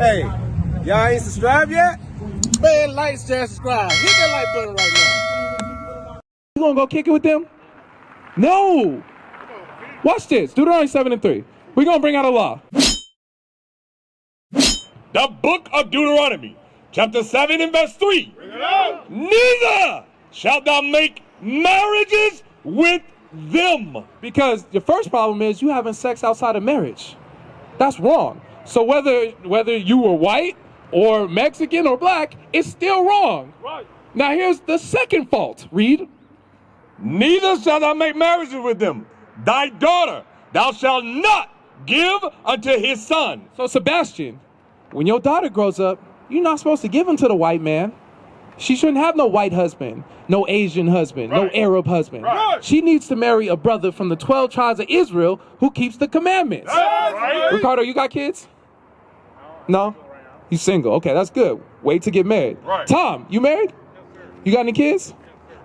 Hey, y'all ain't subscribed yet? Man, like, share, subscribe. Hit that like button right now. You gonna go kick it with them? No. Watch this. Deuteronomy 7:3. We're gonna bring out a law. The book of Deuteronomy, chapter 7 and verse 3. Neither shalt thou make marriages with them. Because your first problem is you having sex outside of marriage. That's wrong. So whether you were white or Mexican or black, it's still wrong. Right. Now here's the second fault. Read. Neither shalt thou make marriages with them. Thy daughter thou shalt not give unto his son. So Sebastian, when your daughter grows up, you're not supposed to give him to the white man. She shouldn't have no white husband, no Asian husband, no Arab husband. Right. She needs to marry a brother from the 12 tribes of Israel who keeps the commandments. Right. Ricardo, you got kids? No? He's single. Okay, that's good. Wait to get married. Right. Tom, you married? You got any kids?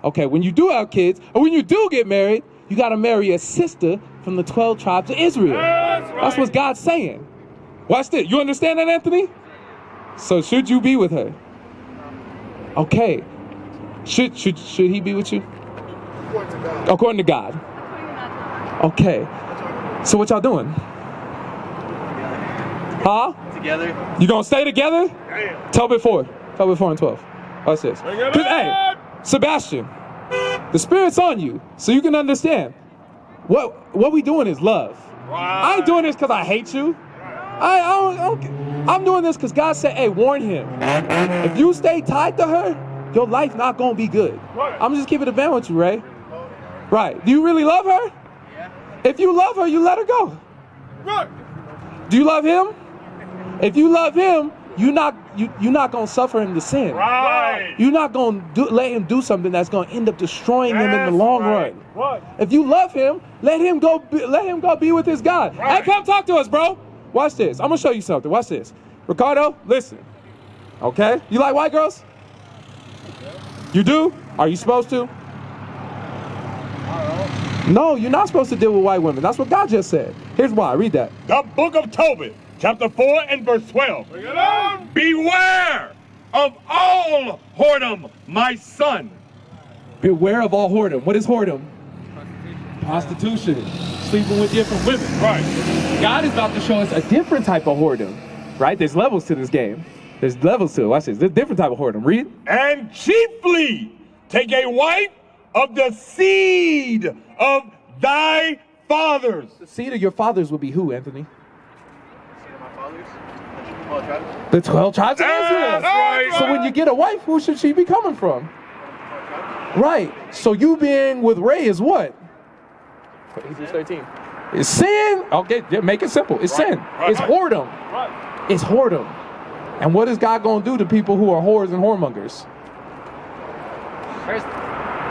Okay, when you do have kids, or when you do get married, you got to marry a sister from the 12 tribes of Israel. That's what God's saying. Watch this. You understand that, Anthony? So should you be with her? Okay. Should he be with you? According to God. Okay. So what y'all doing? Huh? Together. You gonna stay together? Tell before. Tell before and 12. Watch this. 'Cause, hey, Sebastian, the Spirit's on you, so you can understand. What we doing is love. I ain't doing this because I hate you. I'm doing this because God said, hey, warn him. If you stay tied to her, your life not going to be good. I'm just keeping it band with you, Ray. Right. Do you really love her? Yeah. If you love her, you let her go. Do you love him? If you love him, you're not going to suffer him to sin. Right. You're not going to let him do something that's going to end up destroying him in the long run. If you love him, let him go be with his God. Hey, come talk to us, bro. Watch this. I'm going to show you something. Watch this. Ricardo, listen. Okay? You like white girls? You do? Are you supposed to? No, you're not supposed to deal with white women. That's what God just said. Here's why. Read that. The book of Tobit, chapter 4 and verse 12. Beware of all whoredom, my son. Beware of all whoredom. What is whoredom? Prostitution. Sleeping with different women. Right. God is about to show us a different type of whoredom. Right? There's levels to this game. There's levels to it. Watch this. There's a different type of whoredom. Read. And chiefly take a wife of the seed of thy fathers. The seed of your fathers will be who, Anthony? See my fathers? 12 tribes? The 12 tribes of Israel. That's right. So when you get a wife, who should she be coming from? Right. So you being with Ray is what? Hebrews 13. It's sin. Okay, make it simple. It's sin. It's whoredom. It's whoredom. And what is God going to do to people who are whores and whoremongers?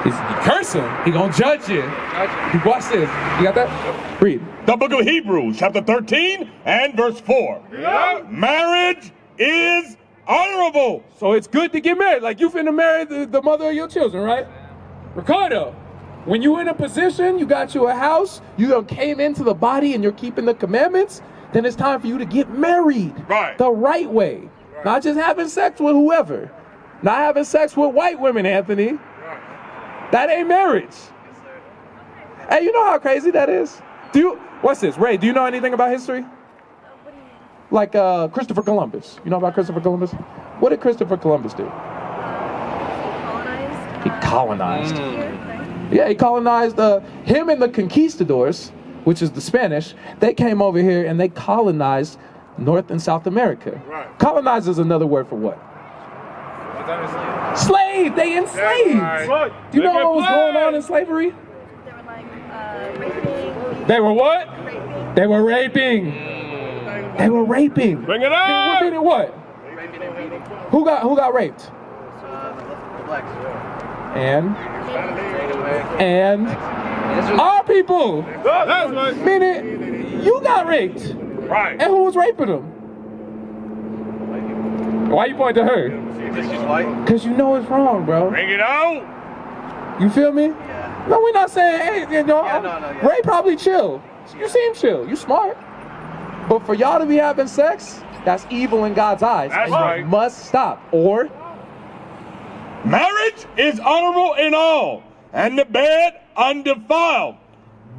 He's cursing. He's going to judge you. Watch this. You got that? Read. The book of Hebrews, chapter 13 and verse 4. Marriage is honorable. So it's good to get married. Like you finna marry the mother of your children, right? Ricardo, when you in a position, you got you a house, you done came into the body and you're keeping the commandments, then it's time for you to get married. Right. The right way. Not just having sex with whoever. Not having sex with white women, Anthony. That ain't marriage. Hey, you know how crazy that is? What's this? Ray, do you know anything about history? Like Christopher Columbus. You know about Christopher Columbus? What did Christopher Columbus do? He colonized. Yeah, he colonized him and the conquistadors, which is the Spanish. They came over here and they colonized North and South America. Right. Colonize is another word for what? Slave. They enslaved. Right. Do you know what was going on in slavery? They were like raping. They were what? Raping. They were raping. They were raping. Bring it They up. did what? Raping and beating. Who got raped? The blacks. And Israel. our people. That's right. Meaning you got raped. Right. And who was raping them? Why you point to her? Because she's white? Because you know it's wrong, bro. Bring it out. You feel me? Yeah. No, we're not saying, hey, you know, Yeah, no, yeah. Ray probably chill. You seem chill. You smart. But for y'all to be having sex, that's evil in God's eyes. That's and you right. must stop. Or marriage is honorable in all, and the bed undefiled.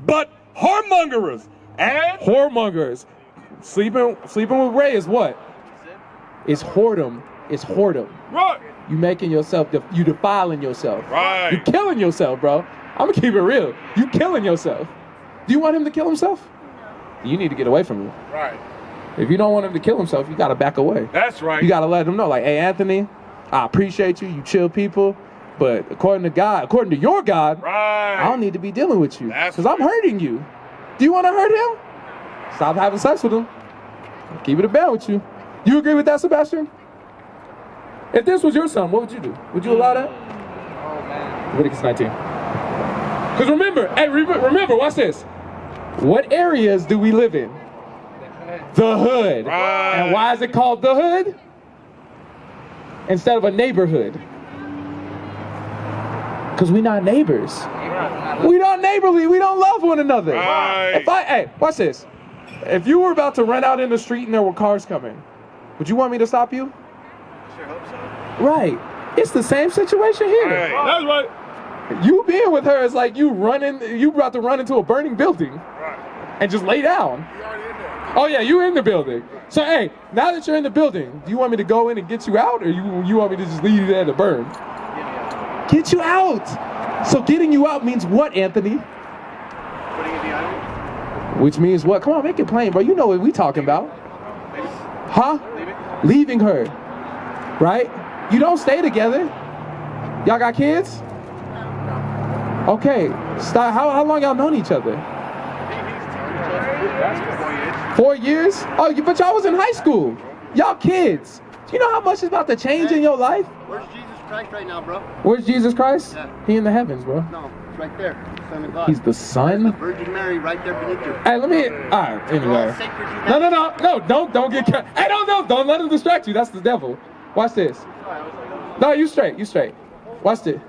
But whoremongers and whoremongers. Sleeping with Ray is what? It's whoredom. It's whoredom. right, You making yourself, you defiling yourself. right. You killing yourself, bro. I'm gonna keep it real. You killing yourself. Do you want him to kill himself? You need to get away from him. Right. If you don't want him to kill himself, you gotta back away. That's right. You gotta let him know, like, hey, Anthony, I appreciate you. You chill people, but according to God, according to your God, right. I don't need to be dealing with you That's because I'm right. hurting you. Do you want to hurt him? Stop having sex with him. Keep it a band with you. You agree with that, Sebastian? If this was your son, what would you do? Would you allow that? Oh, man. Leviticus 19. Because remember, watch this. What areas do we live in? The hood. Right. And why is it called the hood? Instead of a neighborhood. Because we're not neighbors. We not neighborly. We don't love one another. Right. Hey, watch this. If you were about to run out in the street and there were cars coming, would you want me to stop you? Sure hope so. Right. It's the same situation here. Right. That's right. You being with her is like you about to run into a burning building and just lay down. Oh yeah, you in the building. So hey, now that you're in the building, do you want me to go in and get you out, or you want me to just leave you there to burn? Get you out. So getting you out means what, Anthony? Putting it behind me. Which means what? Come on, make it plain, bro. You know what we talking about. Huh? Leaving her. Right? You don't stay together. Y'all got kids? Okay. Stop. How long y'all known each other? 4 years? Oh, but y'all was in high school. Y'all kids. Do you know how much is about to change in your life? Where's Jesus Christ right now, bro? Where's Jesus Christ? Yeah. He in the heavens, bro. No, it's right there. Son of God. He's the Son? Virgin Mary right there beneath you. Hey, let me. Alright, anyway. No, don't get. Hey, don't let him distract you. That's the devil. Watch this. No, you straight. Watch this.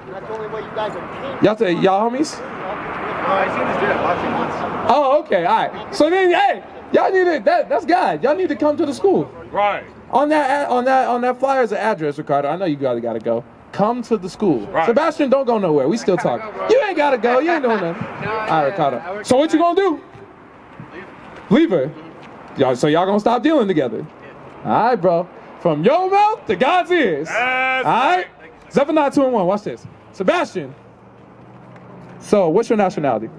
That's the only way you guys are Y'all homies? I seen this dude watching once. Oh, okay, alright. So then, hey, y'all need to. That's God. Y'all need to come to the school. Right. On that flyer is an address, Ricardo. I know you gotta go. Come to the school. Right. Sebastian, don't go nowhere. We still talking. You ain't gotta go. You ain't doing nothing. All right, Ricardo. So what you gonna do? Leave her. So y'all gonna stop dealing together? All right, bro. From your mouth to God's ears. That's All right. Zephaniah 2:1. Watch this. Sebastian. So what's your nationality?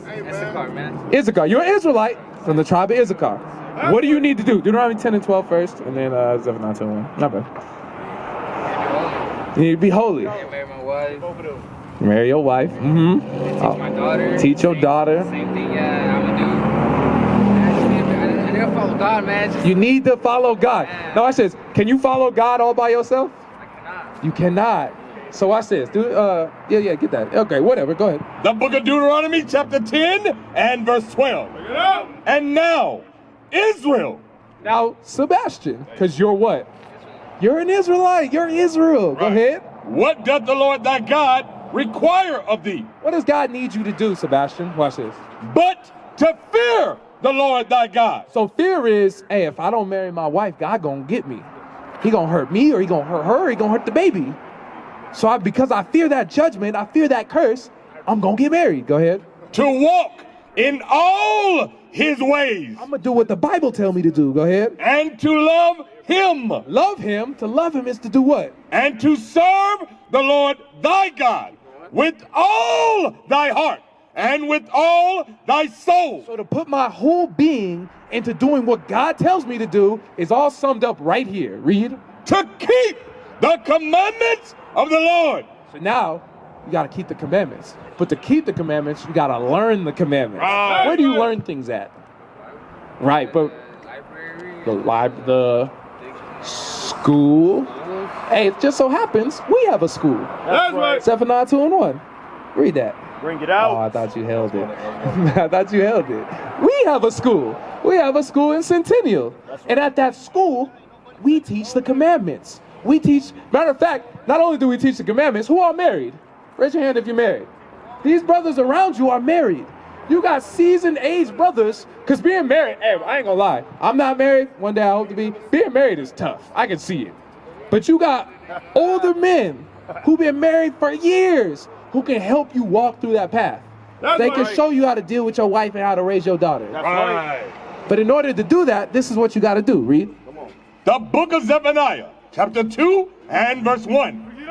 Issachar, man. Issachar. You're an Israelite from the tribe of Issachar. What do you need to do? Deuteronomy 10 and 12 first, and then Zephaniah 2:1. Not bad. You need to be holy. Marry my wife. Marry your wife. Mm-hmm. Teach my daughter. Teach your daughter. Same thing, yeah, I'm gonna do. I gotta follow God, man. Just, You need to follow God. Yeah. Now watch this. Can you follow God all by yourself? I cannot. You cannot. So watch this. Get that. Okay, whatever. Go ahead. The book of Deuteronomy, chapter 10 and verse 12. And now, Israel. Now, Sebastian, because you're what? You're an Israelite. You're Israel. Go Right. ahead. What doth the Lord thy God require of thee? What does God need you to do, Sebastian? Watch this. But to fear the Lord thy God. So fear is, hey, if I don't marry my wife, God gonna get me. He gonna hurt me, or he gonna hurt her, or he gonna hurt the baby. So because I fear that judgment, I fear that curse, I'm gonna get married. Go ahead. To walk in all his ways. I'm gonna do what the Bible tell me to do. Go ahead. And to love him. Love him. To love him is to do what? And to serve the Lord thy God with all thy heart and with all thy soul. So to put my whole being into doing what God tells me to do is all summed up right here. Read. To keep the commandments of the Lord. So now you got to keep the commandments. But to keep the commandments, you got to learn the commandments. Right. Where do you learn things at? Right, but the school. Hey, it just so happens we have a school. That's right. Zephaniah 2:1. Read that. Bring it out. Oh, I thought you held it. I thought you held it. We have a school. We have a school in Centennial. And at that school, we teach the commandments. We teach, matter of fact, not only do we teach the commandments, who are married? Raise your hand if you're married. These brothers around you are married. You got seasoned age brothers, because being married, hey, I ain't gonna lie. I'm not married. One day I hope to be. Being married is tough. I can see it. But you got older men who've been married for years who can help you walk through that path. They can show you how to deal with your wife and how to raise your daughter. But in order to do that, this is what you got to do. Read. The book of Zephaniah, chapter 2 and verse 1.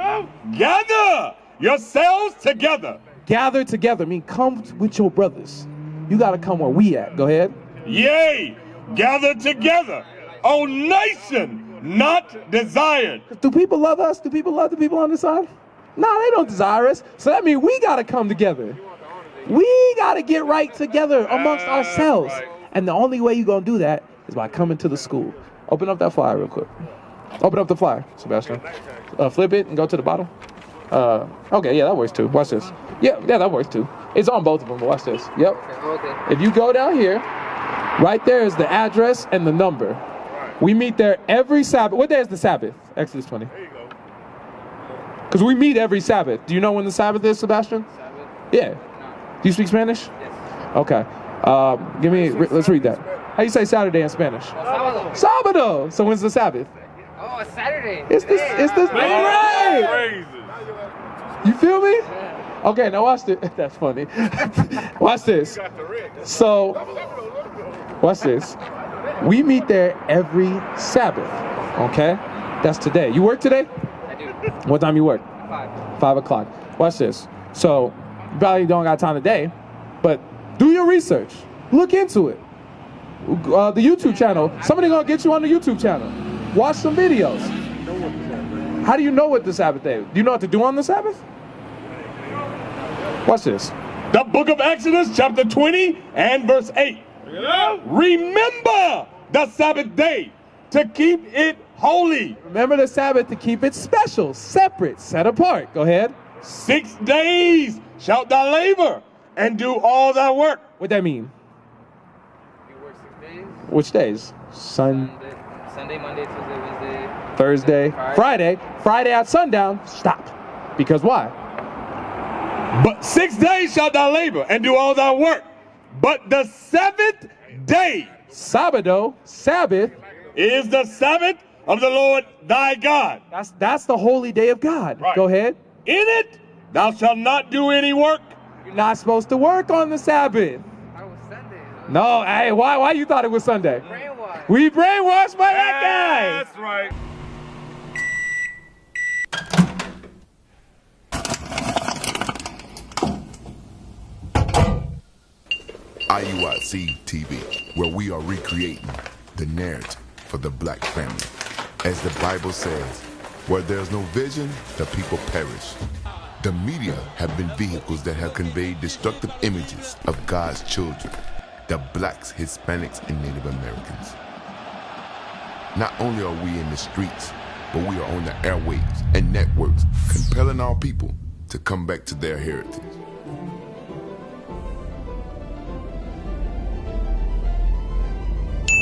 Gather yourselves together. Gather together. I mean, come with your brothers. You got to come where we at. Go ahead. Yea, gather together, O nation not desired. Do people love us? Do people love the people on the side? No, they don't desire us. So that means we got to come together. We got to get right together amongst ourselves. And the only way you're going to do that is by coming to the school. Open up that flyer real quick. Open up the flyer, Sebastian. Flip it and go to the bottom. Okay, yeah, that works too. Watch this. Yeah, that works too. It's on both of them. Watch this. Yep. Okay. If you go down here, right there is the address and the number. We meet there every Sabbath. What day is the Sabbath? Exodus 20. There you go. Because we meet every Sabbath. Do you know when the Sabbath is, Sebastian? Sabbath? Yeah. Do you speak Spanish? Yes. Okay. Let's read that. How you say Saturday in Spanish? Sábado. Sábado. So when's the Sabbath? Oh, it's Saturday. It's this. Right. You feel me? Yeah. Okay, now watch this. That's funny. Watch this. So, watch this. We meet there every Sabbath. Okay? That's today. You work today? I do. What time you work? 5. 5 o'clock. Watch this. So, you probably don't got time today, but do your research. Look into it. The YouTube channel. Somebody gonna get you on the YouTube channel. Watch some videos. How do you know what the Sabbath day is? Do you know what to do on the Sabbath? Watch this. The book of Exodus, chapter 20 and verse 8. Remember the Sabbath day to keep it holy. Remember the Sabbath to keep it special, separate, set apart. Go ahead. 6 days shalt thou labor and do all thy work. What that mean? You work 6 days? Which days? Sunday, Monday, Tuesday, Wednesday, Thursday, Friday. Friday at sundown, stop. Because why? But 6 days shalt thou labor and do all thy work. But the seventh day, Sabado, Sabbath, is the Sabbath of the Lord thy God. That's the holy day of God. Right. Go ahead. In it thou shalt not do any work. You're not supposed to work on the Sabbath. I was Sunday. No, hey, why you thought it was Sunday? Brainwash. We brainwashed by that guy. That's right. IUIC TV, where we are recreating the narrative for the black family. As the Bible says, where there's no vision, the people perish. The media have been vehicles that have conveyed destructive images of God's children, the blacks, Hispanics, and Native Americans. Not only are we in the streets, but we are on the airwaves and networks, compelling our people to come back to their heritage.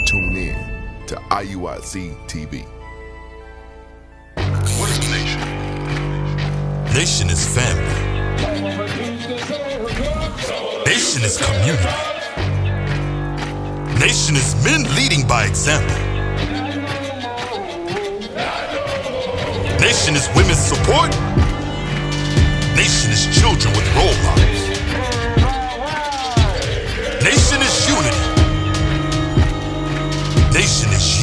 Tune in to IUIC TV. What is a nation? Nation is family. Nation is community. Nation is men leading by example. Nation is women's support. Nation is children with role models. Nation is unity. Nation is